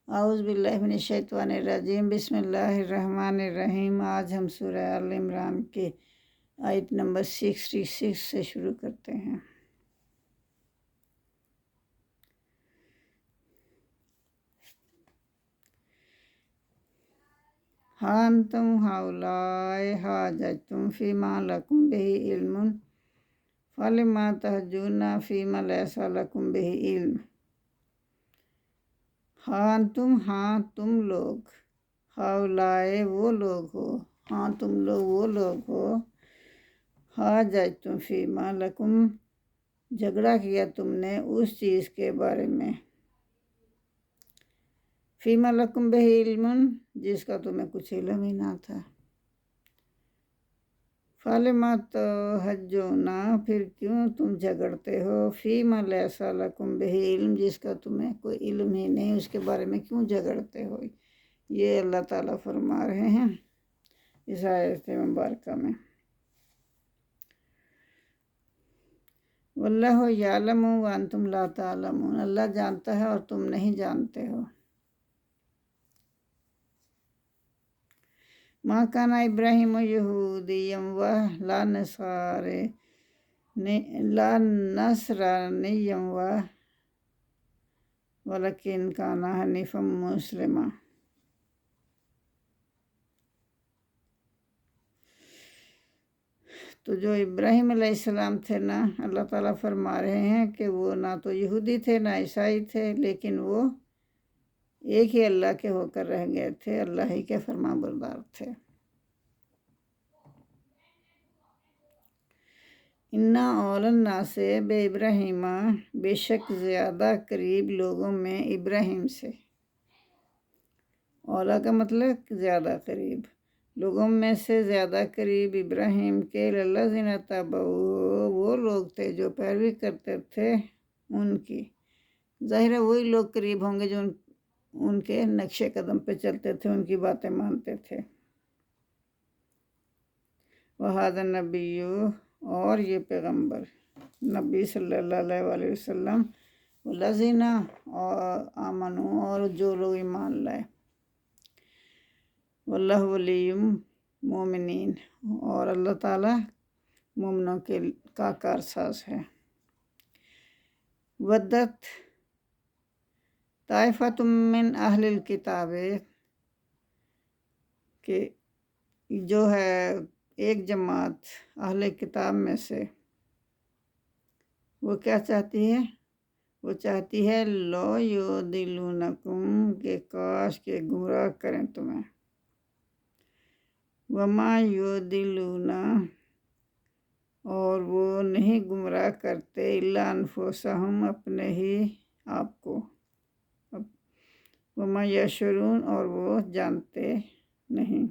اعوذ باللہ من الشیطان الرجیم، بسم اللہ الرحمن الرحیم۔ آج ہم سورہ آل عمران کے آیت نمبر 66 سے شروع کرتے ہیں۔ ہاں انتم ہؤلاء حاججتم فیما لکم بہ علم فلما تحجون فیما لیس لکم بہ علم۔ ہاں تم لوگ، ہؤلاء وہ لوگ ہو، ہاں تم لوگ وہ لوگ ہو، حاججتم فیما لکم جھگڑا کیا تم نے اس چیز کے بارے میں، فیما لکم بہ علم جس کا تمہیں کچھ علم ہی نہ تھا، فلما تحجون پھر کیوں تم جھگڑتے ہو، فیما لیس لکم بہ علم جس کا تمہیں کوئی علم ہی نہیں، اس کے بارے میں کیوں جھگڑتے ہو۔ یہ اللہ تعالیٰ فرما رہے ہیں اس آیت مبارکہ میں۔ واللہ یعلم وانتم لا تعلمون، اللہ جانتا ہے اور تم نہیں جانتے ہو۔ ما کان ابراہیم یہودیا ولا نصرانیا ولکن کان حنیفا مسلما۔ تو جو ابراہیم علیہ السلام تھے نا، اللہ تعالیٰ فرما رہے ہیں کہ وہ نہ تو یہودی تھے نہ عیسائی تھے، لیکن وہ ایک ہی اللہ کے ہو کر رہ گئے تھے، اللہ ہی کے فرما بردار تھے۔ انا اول الناس بے ابراہیم، بے شک زیادہ قریب لوگوں میں ابراہیم سے، اولا کا مطلب زیادہ قریب، لوگوں میں سے زیادہ قریب ابراہیم کے، للذین تبعوہ وہ لوگ تھے جو پیروی کرتے تھے ان کی، ظاہر ہے وہی لوگ قریب ہوں گے جو ان کے نقش قدم پہ چلتے تھے، ان کی باتیں مانتے تھے۔ وَهَذَا النَّبِيُّ اور یہ پیغمبر نبی صلی اللہ علیہ وسلم، والذین آمنوا اور جو لوگ ایمان لائے، واللہ ولی مومنین اور اللہ تعالیٰ مومنوں کا کارساز ہے۔ ودت طائفۃ من اہل الکتاب کہ جو ہے ایک جماعت اہل کتاب میں سے، وہ کیا چاہتی ہے؟ وہ چاہتی ہے لو یضلونکم کہ کاش کہ گمراہ کریں تمہیں، وما یضلون اور وہ نہیں گمراہ کرتے، الا انفسہم اپنے ہی آپ کو، وما یشعرون اور وہ جانتے نہیں۔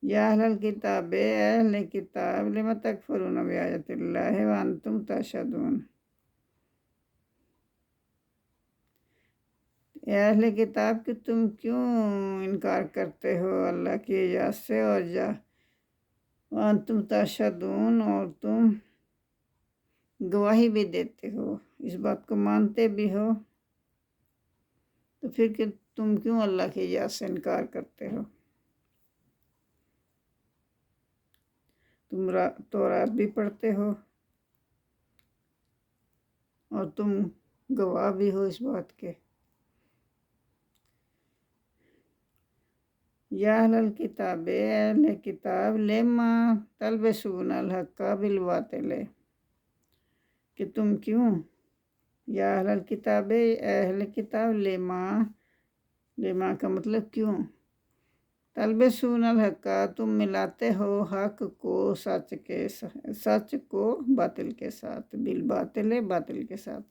یا اہل الکتاب اے اہل کتاب، لم تکفرون بآیات اللہ وانتم تشہدون، اے اہل کتاب کہ تم کیوں انکار کرتے ہو اللہ کی آیات سے، اور وانتم تشہدون اور تم گواہی بھی دیتے ہو، اس بات کو مانتے بھی ہو، تو پھر کہ تم کیوں اللہ کی آیات سے انکار کرتے ہو۔ تم تورات بھی پڑھتے ہو اور تم گواہ بھی ہو اس بات کے۔ یا اہل الکتاب اے اہل کتاب، لما تلبسون الحق بالباطل کہ تم کیوں، یا اہل الکتاب اے اہل کتاب، لما کا مطلب کیوں، تلبسون الحق تم ملاتے ہو حق کو سچ کو باطل کے ساتھ، بالباطل باطل کے ساتھ،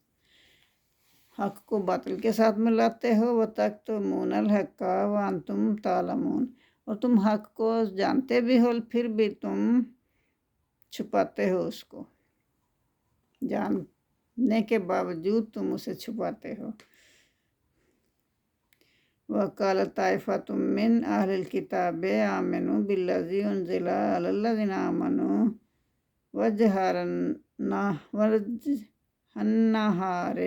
حق کو باطل کے ساتھ ملاتے ہو، وتکتمون الحق وانتم تعلمون اور تم حق کو جانتے بھی ہو پھر بھی تم چھپاتے ہو، اس کو جاننے کے باوجود تم اسے چھپاتے ہو۔ وقالت طائفۃ من اہل الکتاب آمنوا بالذی انزل علی الذین آمنوا وجہ النہار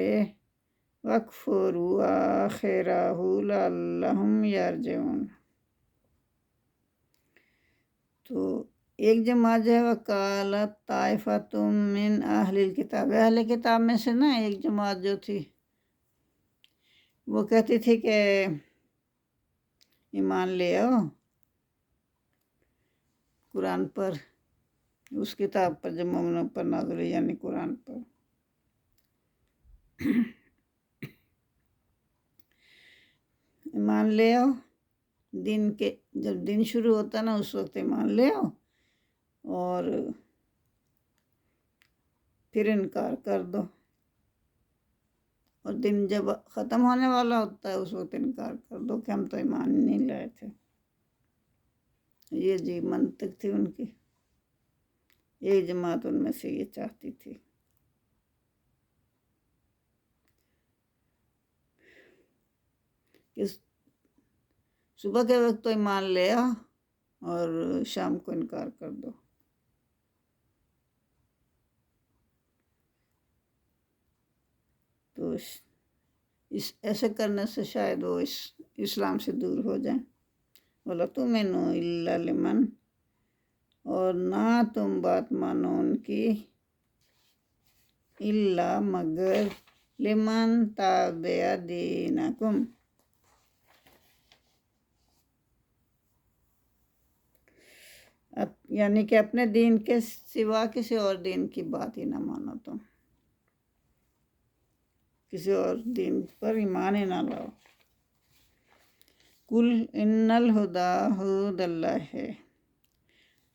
وَاکْفُرُوا آخِرَهُ لَعَلَّهُمْ یرجعون۔ تو ایک جماعت جو ہے وَقَالَتْ طَائِفَةٌ مِّنْ أَهْلِ الْكِتَابِ، اہل کتاب میں سے نا ایک جماعت جو تھی وہ کہتی تھی کہ ایمان لے آؤ قرآن پر، اس کتاب پر جو مومنوں پر نازل ہوئی، یعنی قرآن پر۔ ایمان لے آؤ، دن کے جب دن شروع ہوتا نا اس وقت ایمان لے آؤ، اور پھر انکار کر دو، اور دن جب ختم ہونے والا ہوتا ہے اس وقت انکار کر دو کہ ہم تو ایمان نہیں لائے تھے۔ یہ عجیب منطق تھی ان کی، ایک جماعت ان میں سے یہ چاہتی تھی۔ کہ صبح کے وقت تو ایمان لے آ اور شام کو انکار کر دو۔ تو ایسے کرنے سے شاید وہ اسلام سے دور ہو جائیں۔ بولا تُؤْمِنُوا إِلَّا لِمَنْ، اور نہ تم بات مانو ان کی، الا مگر لمن تابع دینکم، یعنی کہ اپنے دین کے سوا کسی اور دین کی بات ہی نہ مانو، تم کسی اور دین پر ایمان ہی نہ لاؤ۔ قل ان الہدی ھدی اللہ ہے،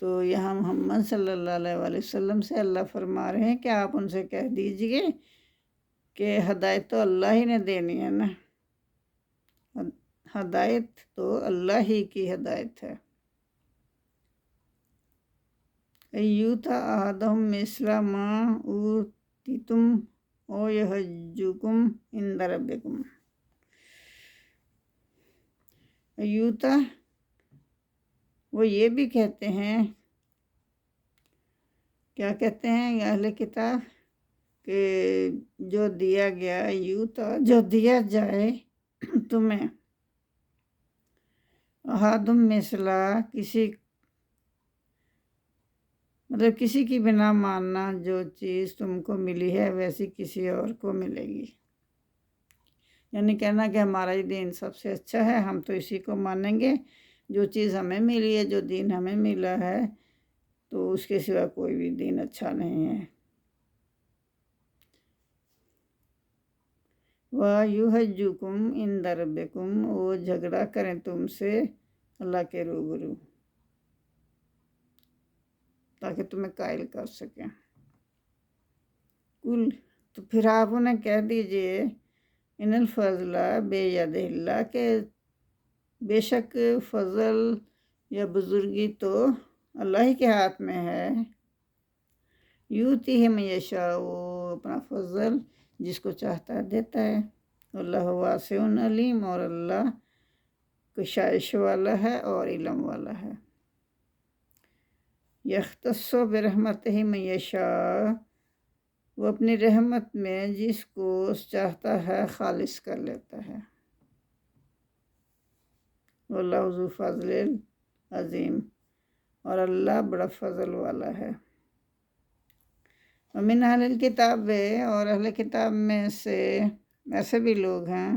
تو یہاں محمد صلی اللہ علیہ وآلہ وسلم سے اللہ فرما رہے ہیں کہ آپ ان سے کہہ دیجئے کہ ہدایت تو اللہ ہی نے دینی ہے نا، ہدایت تو اللہ ہی کی ہدایت ہے۔ ایوتا احدہم مثل ما اوتیتم او یحجکم عند ربکم۔ ایوتا، وہ یہ بھی کہتے ہیں، کیا کہتے ہیں اہل کتاب، کہ جو دیا گیا، ایوتا جو دیا جائے تمہیں، احدم مثلا کسی، مطلب کسی کی بنا ماننا، جو چیز تم کو ملی ہے ویسی کسی اور کو ملے گی، یعنی کہنا کہ ہمارا ہی دین سب سے اچھا ہے، ہم تو اسی کو مانیں گے، جو چیز ہمیں ملی ہے، جو دین ہمیں ملا ہے، تو اس کے سوا کوئی بھی دین اچھا نہیں ہے۔ وَيُحَجُّكُمْ عِندَ رَبِّكُمْ، وہ جھگڑا کریں تم سے اللہ کے روبرو، تاکہ تمہیں قائل کر سکیں۔ کل، تو پھر آپ انہیں کہہ دیجئے، ان الفضل بید اللہ، کہ بے شک فضل یا بزرگی تو اللہ ہی کے ہاتھ میں ہے، یؤتیہ من یشاء، وہ اپنا فضل جس کو چاہتا ہے دیتا ہے، اللہ واسع علیم، اور اللہ کشائش والا ہے اور علم والا ہے۔ یختص برحمتہ من یشاء، وہ اپنی رحمت میں جس کو چاہتا ہے خالص کر لیتا ہے، واللہ ذو فضل عظیم، اور اللہ بڑا فضل والا ہے۔ ومن اہل الکتاب، اور اہل کتاب میں سے ایسے بھی لوگ ہیں،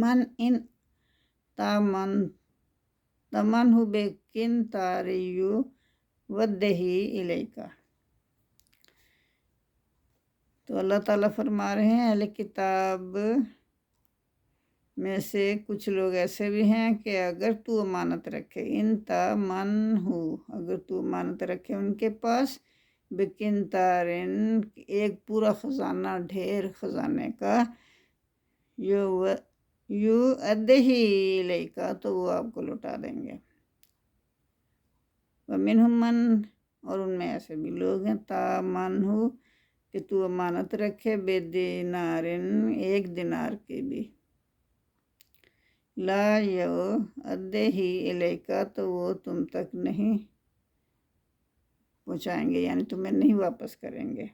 من ان تمنہ بقنطار یؤدہ الیک، تو اللہ تعالیٰ فرما رہے ہیں اہل کتاب میں سے کچھ لوگ ایسے بھی ہیں کہ اگر تو امانت رکھے، تمنہ، اگر تو امانت رکھے ان کے پاس، بقنطارٍ، ایک پورا خزانہ، ڈھیر خزانے کا، یؤدہ الیک، تو وہ آپ کو لوٹا دیں گے۔ ومنہم من، اور ان میں ایسے بھی لوگ ہیں، تامنہ، کہ تو امانت رکھے، بدینار، ایک دینار کی بھی، لا یؤدہ الیک، تو وہ تم تک نہیں پہنچائیں گے، یعنی تمہیں نہیں واپس کریں گے۔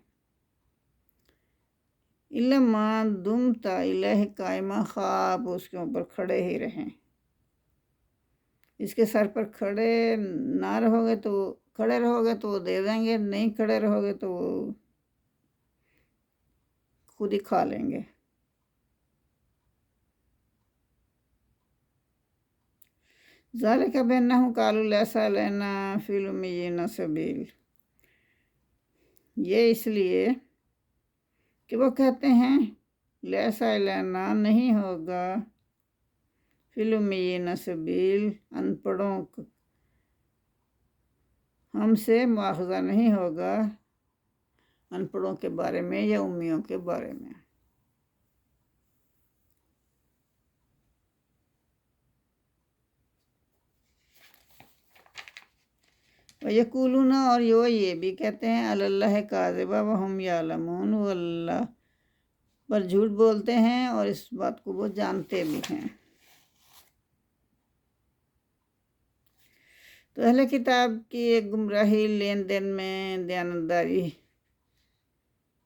الا ما دمت علیہ قائما، خواب اس کے اوپر کھڑے ہی رہیں، اس کے سر پر کھڑے نہ رہو گے تو کھڑے رہو گے تو وہ دے دیں گے، نہیں کھڑے رہو گے تو وہ خود ہی کھا لیں گے۔ ذالک بأنہم قالوا لیس علینا فی الامیین سبیل، یہ اس لیے کہ وہ کہتے ہیں لیس علینا، نہیں ہوگا، فی الامیین سبیل، ان پڑھوں ہم سے مواخذہ نہیں ہوگا ان پڑھوں کے بارے میں یا امیوں کے بارے میں۔ وَيَقُولُونَ، اور یہ بھی کہتے ہیں، عَلَى اللَّهِ كَاذِبًا وَهُمْ يَعْلَمُونَ، وہ اللہ پر جھوٹ بولتے ہیں اور اس بات کو وہ جانتے بھی ہیں۔ تو اہل کتاب کی ایک گمراہی لین دین میں دیانتداری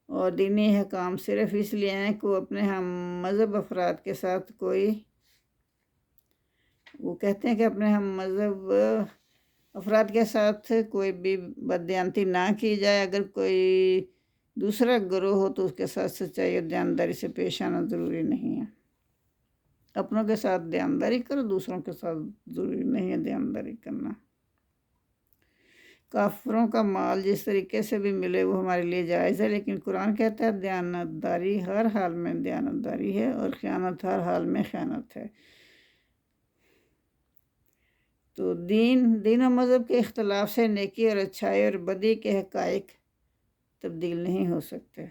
اور دینی احکام صرف اس لیے ہیں کہ وہ اپنے ہم مذہب افراد کے ساتھ وہ کہتے ہیں کہ اپنے ہم مذہب افراد کے ساتھ کوئی بھی بددیانتی نہ کی جائے، اگر کوئی دوسرا گروہ ہو تو اس کے ساتھ سچائی اور دیانتداری سے پیش آنا ضروری نہیں ہے۔ اپنوں کے ساتھ دیانتداری کرو، دوسروں کے ساتھ ضروری نہیں ہے دیانتداری کرنا۔ کافروں کا مال جس طریقے سے بھی ملے وہ ہمارے لیے جائز ہے، لیکن قرآن کہتا ہے دیانتداری ہر حال میں دیانتداری ہے اور خیانت ہر حال میں خیانت ہے۔ تو دین و مذہب کے اختلاف سے نیکی اور اچھائی اور بدی کے حقائق تبدیل نہیں ہو سکتے۔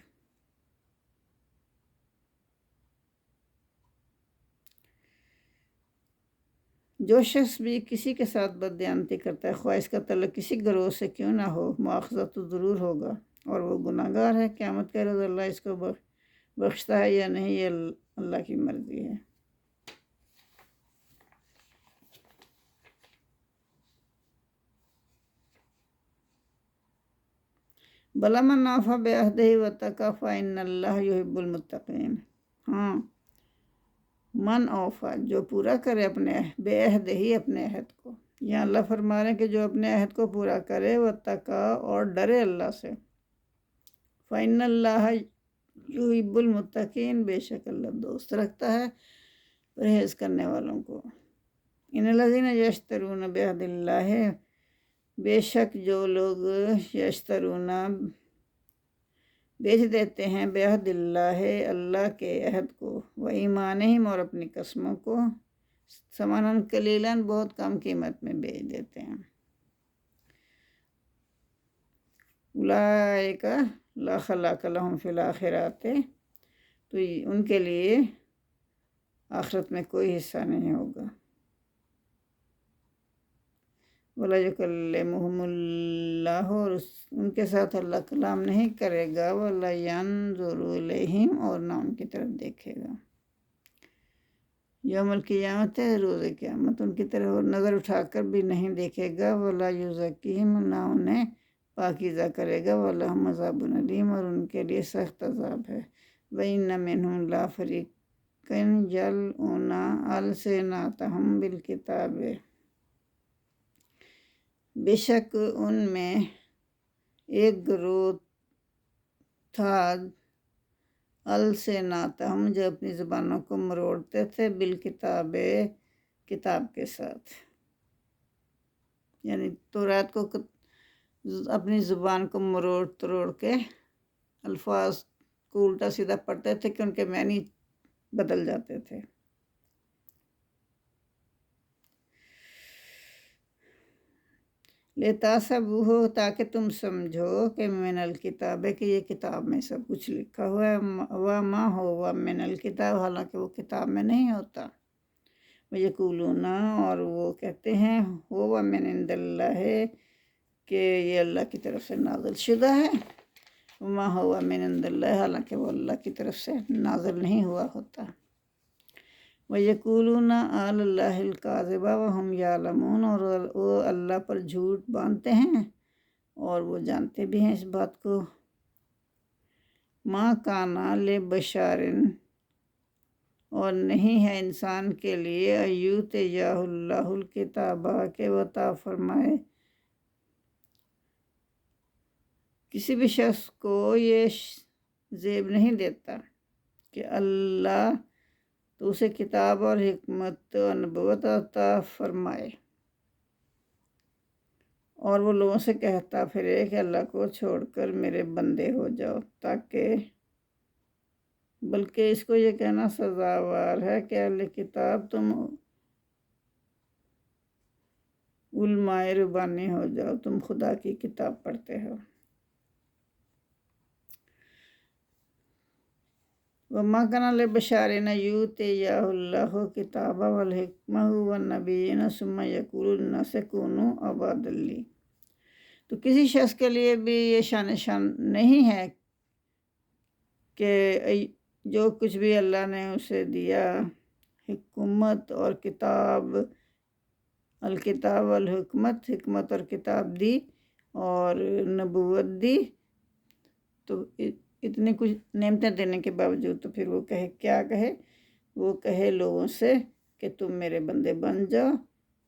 جو شخص بھی کسی کے ساتھ بددیانتی کرتا ہے، خواہ اس کا تعلق کسی گروہ سے کیوں نہ ہو، مواخذہ تو ضرور ہوگا اور وہ گناہ گار ہے۔ قیامت کے روز اللہ اس کو بخشتا ہے یا نہیں، یہ اللہ کی مرضی ہے۔ بَلَا مَنْ أَوْفَىٰ بِعَهْدِهِ وَاتَّقَىٰ فَإِنَّ اللَّهَ يُحِبُّ الْمُتَّقِينَ۔ ہاں، من اوفا، جو پورا کرے اپنے بے عہد ہی، اپنے عہد کو، یا اللہ فرما رہے ہیں کہ جو اپنے عہد کو پورا کرے، وَاتَّقَىٰ، اور ڈرے اللہ سے، فَإِنَّ اللَّهَ يُحِبُّ الْمُتَّقِينَ، بے شک اللہ دوست رکھتا ہے پرہیز کرنے والوں کو۔ إِنَّ الَّذِينَ يَشْتَرُونَ بِعَهْدِ اللَّهِ، بے شک جو لوگ یشترون بیچ دیتے ہیں، بعہد اللہ، اللہ کے عہد کو، و ایمانہم، اور اپنی قسموں کو، ثمناً قلیلاً، بہت کم قیمت میں بیچ دیتے ہیں۔ اولئک لا خلاق لہم فی الآخرۃ، تو ان کے لیے آخرت میں کوئی حصہ نہیں ہوگا۔ وَلَا يُكَلِّمُهُمُ اللَّهُ، اور ان کے ساتھ اللہ کلام نہیں کرے گا، وَلَا يَنظُرُ إِلَيْهِمْ، اور نہ ان کی طرف دیکھے گا۔ یوم القیامت، روز قیامت، ان کی طرف نظر اٹھا کر بھی نہیں دیکھے گا، وَلَا يُزَكِّيهِمْ، نہ انہیں پاکیزہ کرے گا، وَلَهُمْ عَذَابٌ أَلِيمٌ، اور ان کے لیے سخت عذاب ہے۔ وَإِنَّ مِنْهُمْ لَفَرِيقًا يَلْوُونَ أَلْسِنَتَهُم بِالْكِتَابِ، بے شک ان میں ایک گروہ تھا، السناتہم، جو اپنی زبانوں کو مروڑتے تھے، بالکتاب، کتاب کے ساتھ، یعنی تورات کو اپنی زبان کو مروڑ تروڑ کے الفاظ کو الٹا سیدھا پڑھتے تھے کہ ان کے معنی بدل جاتے تھے۔ لِتَحْسَبُوهُ، تاکہ تم سمجھو کہ من الکتاب، کہ یہ کتاب میں سب کچھ لکھا ہوا ہے، وَمَا هُوَ مِنَ الکتاب، حالانکہ وہ کتاب میں نہیں ہوتا۔ وَيَقُولُونَ، اور وہ کہتے ہیں، هُوَ مِنْ عِنْدِ اللَّهِ، کہ یہ اللہ کی طرف سے نازل شدہ ہے، وَمَا هُوَ مِنْ عِنْدِ اللَّهِ، حالانکہ وہ اللہ کی طرف سے نازل نہیں ہوا ہوتا۔ وَيَقُولُونَ عَلَى اللَّهِ الْكَاذِبَ وَهُمْ يَعْلَمُونَ، اور وہ اللہ پر جھوٹ باندھتے ہیں اور وہ جانتے بھی ہیں اس بات کو۔ ماں کانا لے بشارن، اور نہیں ہے انسان کے لیے ایوت یا اللہ الکتابہ کہ وہ عطا فرمائے کسی بھی شخص کو یہ زیب نہیں دیتا کہ اللہ تو اسے کتاب اور حکمت اور نبوت عطا فرمائے، اور وہ لوگوں سے کہتا پھرے کہ اللہ کو چھوڑ کر میرے بندے ہو جاؤ، تاکہ بلکہ اس کو یہ کہنا سزاوار ہے کہ اہل کتاب تم علماء ربانی ہو جاؤ، تم خدا کی کتاب پڑھتے ہو۔ وَمَا كَانَ لِبَشَرٍ أَن يُؤْتِيَهُ اللَّهُ الْكِتَابَ وَالْحِكْمَةَ وَالنَّبِيِّينَ ثُمَّ يَقُولُ لِلنَّاسِ كُونُوا عِبَادًا لِّي۔ تو کسی شخص کے لیے بھی یہ شان نہیں ہے کہ جو کچھ بھی اللہ نے اسے دیا، حکمت اور کتاب، الکتاب والحکمت، حکمت اور کتاب دی اور نبوت دی، تو اتنی کچھ نعمتیں دینے کے باوجود تو پھر وہ کیا کہے؟ وہ کہے لوگوں سے کہ تم میرے بندے بن جاؤ،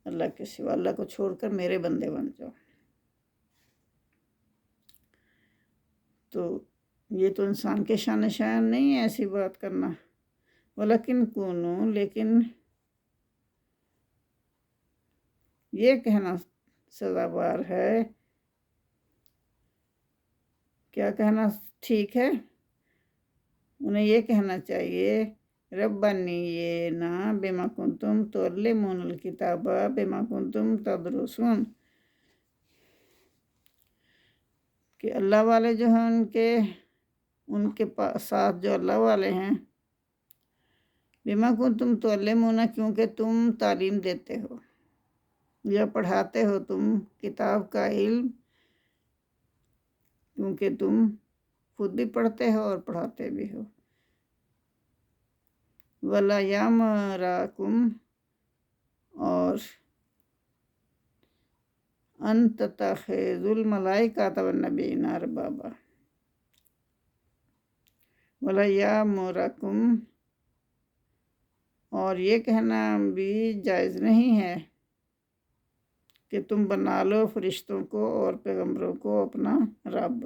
اللہ کے سوا، اللہ کو چھوڑ کر میرے بندے بن جاؤ۔ تو یہ تو انسان کے شان نہیں ہے ایسی بات کرنا۔ ولیکن کونو، لیکن یہ کہنا سزاوار ہے، کیا کہنا ٹھیک ہے؟ انہیں یہ کہنا چاہیے ربانینا بما کنتم تعلمون الکتاب بما کنتم تدرسون، کہ اللہ والے جو ہیں ان کے ساتھ جو اللہ والے ہیں، بما کنتم تعلمون، کیونکہ تم تعلیم دیتے ہو یا پڑھاتے ہو تم کتاب کا علم، کیونکہ تم خود بھی پڑھتے ہو اور پڑھاتے بھی ہو۔ وَلَا يَأْمُرَكُمْ، اور أَن تَتَّخِذُوا الْمَلَائِكَةَ وَالنَّبِيِّينَ أَرْبَابًا۔ وَلَا يَأْمُرَكُمْ، اور یہ کہنا بھی جائز نہیں ہے کہ تم بنا لو فرشتوں کو اور پیغمبروں کو اپنا رب۔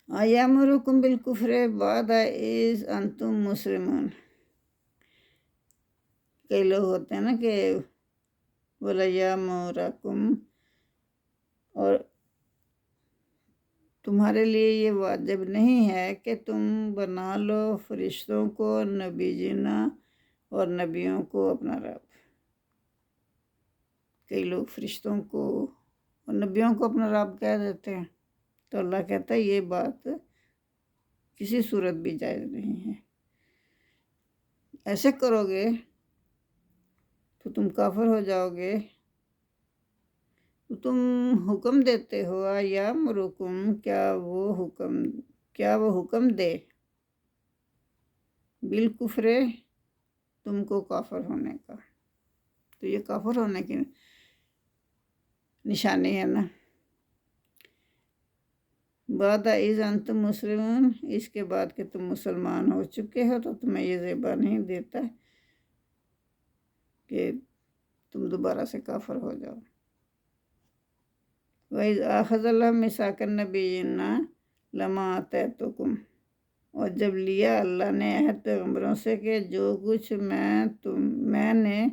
أَيَأْمُرُكُمْ بِالْكُفْرِ بَعْدَ إِذْ أَنْتُمْ مُسْلِمُونَ۔ کئی لوگ ہوتے ہیں نا کہ وَلَا يَأْمُرَكُمْ، اور تمہارے لیے یہ واجب نہیں ہے کہ تم بنا لو فرشتوں کو، نبی جینا اور نبیوں کو اپنا رب۔ کئی لوگ فرشتوں کو اور نبیوں کو اپنا رب کہہ دیتے ہیں، تو اللہ کہتا ہے یہ بات کسی صورت بھی جائز نہیں ہے۔ ایسے کرو گے تو تم کافر ہو جاؤ گے۔ تو تم حکم دیتے ہو یا مرکم، کیا وہ حکم دے بالکفر، تم کو کافر ہونے کا؟ تو یہ کافر ہونے کی نشانی ہے نا۔ بعد اذ انتم مسلمون، اس کے بعد کہ تم مسلمان ہو چکے ہو، تو تمہیں یہ زیبا نہیں دیتا کہ تم دوبارہ سے کافر ہو جاؤ۔ وَإِذْ أَخَذَ اللَّهُ مِيثَاقَ النَّبِيِّينَ لَمَا آتَيْتُكُمْ، اور جب لیا اللہ نے عہد پیغمبروں سے کہ جو کچھ میں تمہیں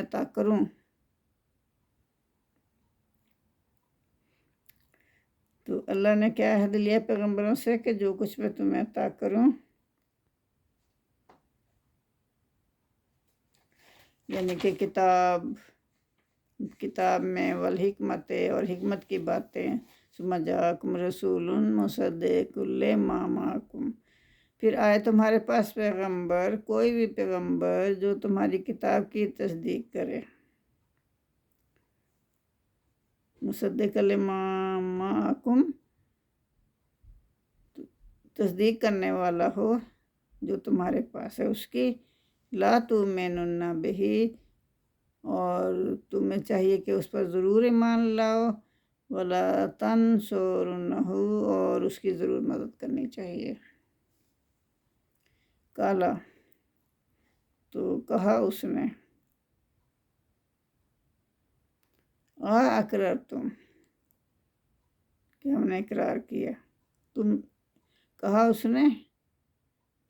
عطا کروں، تو اللہ نے کیا عہد لیا پیغمبروں سے کہ جو کچھ میں تمہیں عطا کروں، یعنی کہ کتاب میں والحکمت، اور حکمت کی باتیں، ثم جاءکم رسول مصدق لما معکم، پھر آئے تمہارے پاس پیغمبر، کوئی بھی پیغمبر جو تمہاری کتاب کی تصدیق کرے، مصدق لما معکم، تصدیق کرنے والا ہو جو تمہارے پاس ہے اس کی، لا تؤمنن بہ، اور تمہیں چاہیے کہ اس پر ضرور ایمان لاؤ، ولا تنصرنہ، اور اس کی ضرور مدد کرنی چاہیے۔ کالا، تو کہا اس نے، اقرار تم، کہ ہم نے اقرار کیا۔ تم، کہا اس نے،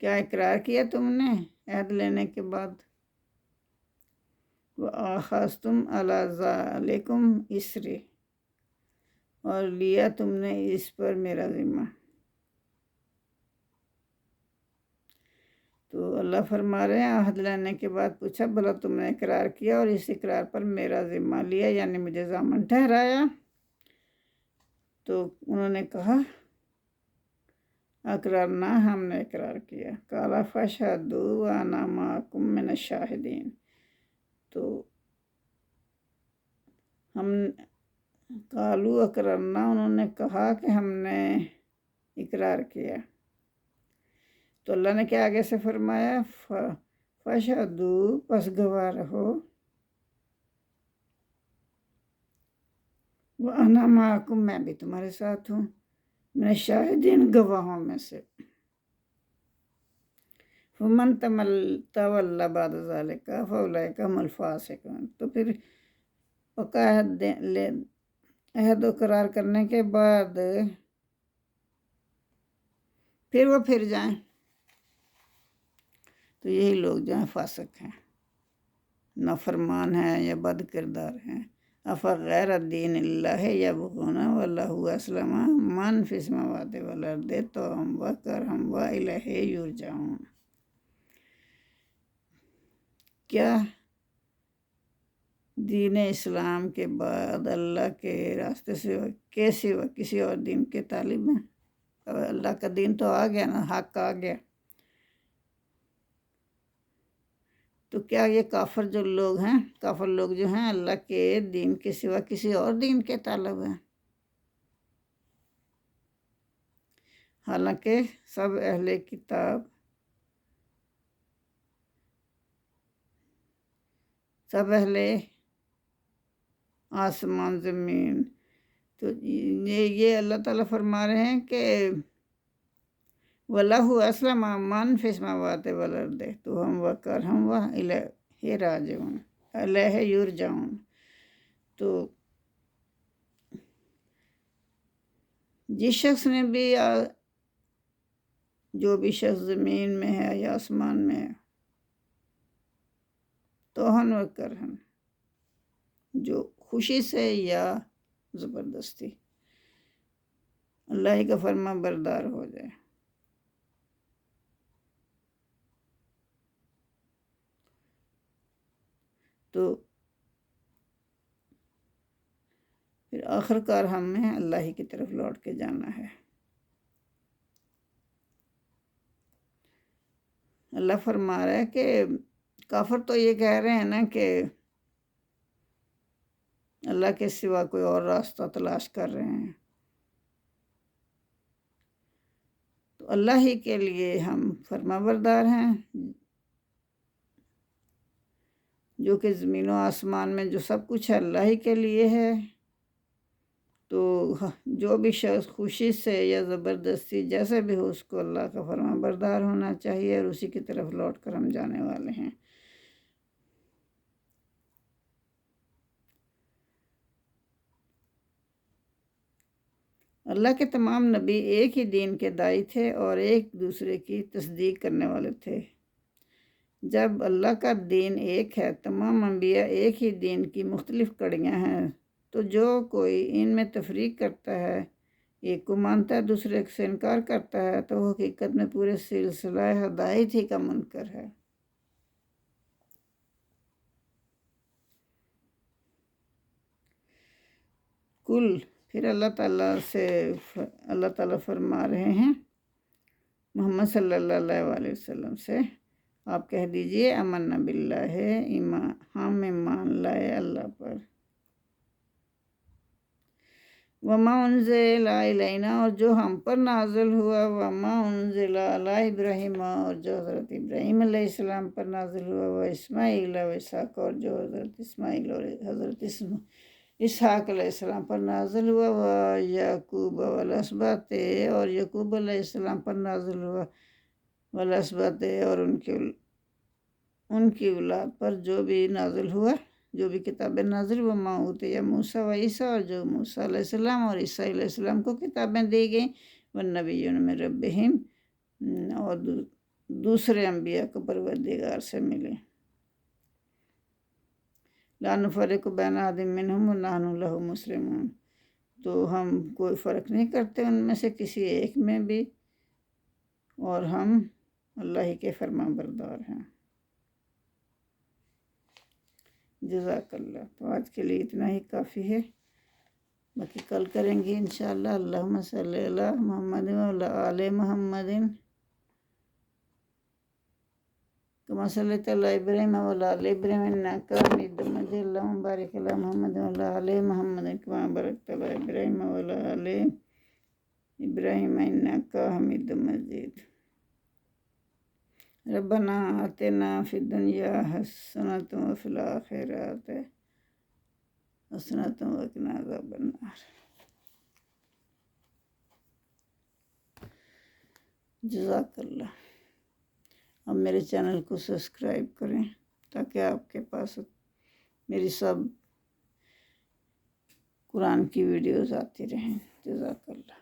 کیا اقرار کیا تم نے عہد لینے کے بعد؟ وَأَخَذْتُمْ عَلَىٰ ذَٰلِكُمْ إِصْرِي، اور لیا تم نے اس پر میرا ذمہ۔ تو اللہ فرما رہے ہیں عہد لینے کے بعد پوچھا بھلا تم نے اقرار کیا اور اس اقرار پر میرا ذمہ لیا، یعنی مجھے ضامن ٹھہرایا؟ تو انہوں نے کہا اقرار نہ، ہم نے اقرار کیا۔ قال فاشهدوا وأنا معكم من الشاہدین، تو ہم قالوا اقررنا، انہوں نے کہا کہ ہم نے اقرار کیا۔ تو اللہ نے کیا آگے سے فرمایا؟ فاشهدوا، پس گواہ رہو، وأنا معكم، میں بھی تمہارے ساتھ ہوں، من الشاہدین، گواہوں میں سے۔ فمن تولی بعد ذلک فاولئک هم الفاسقون، تو پھر پکا عہد و قرار کرنے کے بعد پھر وہ پھر جائیں تو یہی لوگ جو ہیں فاسق ہیں، نافرمان ہیں یا بد کردار ہیں۔ افغیر دین اللہ یبغون واللہ اسلم من فی السماوات والارض طوعا وکرہا والیہ یرجعون، کیا دین اسلام کے بعد اللہ کے راستے سے کسی اور دین کے طالب ہیں؟ اللہ کا دین تو آ گیا نا، حق آ گیا، تو کیا یہ کافر جو لوگ ہیں، کافر لوگ جو ہیں اللہ کے دین کے سوا کسی اور دین کے طالب ہیں؟ حالانکہ سب اہل کتاب، سب اہل آسمان زمین، تو یہ اللہ تعالیٰ فرما رہے ہیں کہ وَلَهُ أَسْلَمَ مَنْ فِي السَّمَاوَاتِ وَالْأَرْضِ طَوْعًا وَكَرْهًا وَإِلَيْهِ رَاجِعُونَ، إِلَيْهِ يُرْجَعُونَ، تو جس شخص نے بھی، جو بھی شخص زمین میں ہے یا آسمان میں ہے، توہن و کرہن، جو خوشی سے یا زبردستی اللہ ہی کا فرما بردار ہو جائے، تو پھر آخر کار ہمیں اللہ ہی کی طرف لوٹ کے جانا ہے۔ اللہ فرما رہا ہے کہ کافر تو یہ کہہ رہے ہیں نا کہ اللہ کے سوا کوئی اور راستہ تلاش کر رہے ہیں، تو اللہ ہی کے لیے ہم فرما بردار ہیں، جو کہ زمین و آسمان میں جو سب کچھ ہے اللہ ہی کے لیے ہے، تو جو بھی شخص خوشی سے یا زبردستی جیسے بھی ہو اس کو اللہ کا فرما بردار ہونا چاہیے، اور اسی کی طرف لوٹ کر ہم جانے والے ہیں۔ اللہ کے تمام نبی ایک ہی دین کے داعی تھے اور ایک دوسرے کی تصدیق کرنے والے تھے۔ جب اللہ کا دین ایک ہے، تمام انبیاء ایک ہی دین کی مختلف کڑیاں ہیں، تو جو کوئی ان میں تفریق کرتا ہے، ایک کو مانتا ہے دوسرے سے انکار کرتا ہے، تو وہ حقیقت میں پورے سلسلہ ہدایت ہی کا منکر ہے۔ کل، پھر اللہ تعالیٰ فرما رہے ہیں محمد صلی اللہ علیہ وسلم سے، آپ کہہ دیجئے آمنا باللہ، ہم ایمان لائے اللہ پر، وما انزل الینا، اور جو ہم پر نازل ہوا، وما انزل علی ابراہیم، اور جو حضرت ابراہیم علیہ السلام پر نازل ہوا، و اسماعیل و اسحاق، اور جو حضرت اسماعیل اور حضرت اسحاق علیہ السلام پر نازل ہوا، و یعقوب والاسباط، اور یعقوب علیہ السلام پر نازل ہوا، والاسباط، اور ان کی اولاد پر جو بھی نازل ہوا، جو بھی کتابیں نازل، وہ ماؤت یا موسیٰ و عیسیٰ، اور جو موسیٰ علیہ السلام اور عیسیٰ علیہ السلام کو کتابیں دی گئیں، والنبیون من ربہم، اور دوسرے انبیاء کو پروردگار سے ملے، لا نفرق بین احد منہم ونحن لہ مسلمون، تو ہم کوئی فرق نہیں کرتے ان میں سے کسی ایک میں بھی، اور ہم اللہ ہی کے فرما بردار ہیں۔ جزاک اللہ۔ تو آج کے لیے اتنا ہی کافی ہے، باقی کل کریں گے انشاءاللہ۔ اللہم صلی علی محمد وعلی آل محمد کما صلیت علی ابراہیم وعلی آل ابراہیم انک حمید مجید، اللہم بارک علی محمد وعلی آل محمد کما بارکت علی ابراہیم وعلی آل ابراہیم انک حمید مجید۔ ربنا آتنا فی الدنیا حسنۃ وفی الآخرۃ حسنۃ وقنا عذاب النار۔ جزاک اللہ۔ اب میرے چینل کو سبسکرائب کریں تاکہ آپ کے پاس میری سب قرآن کی ویڈیوز آتی رہیں۔ جزاک اللہ۔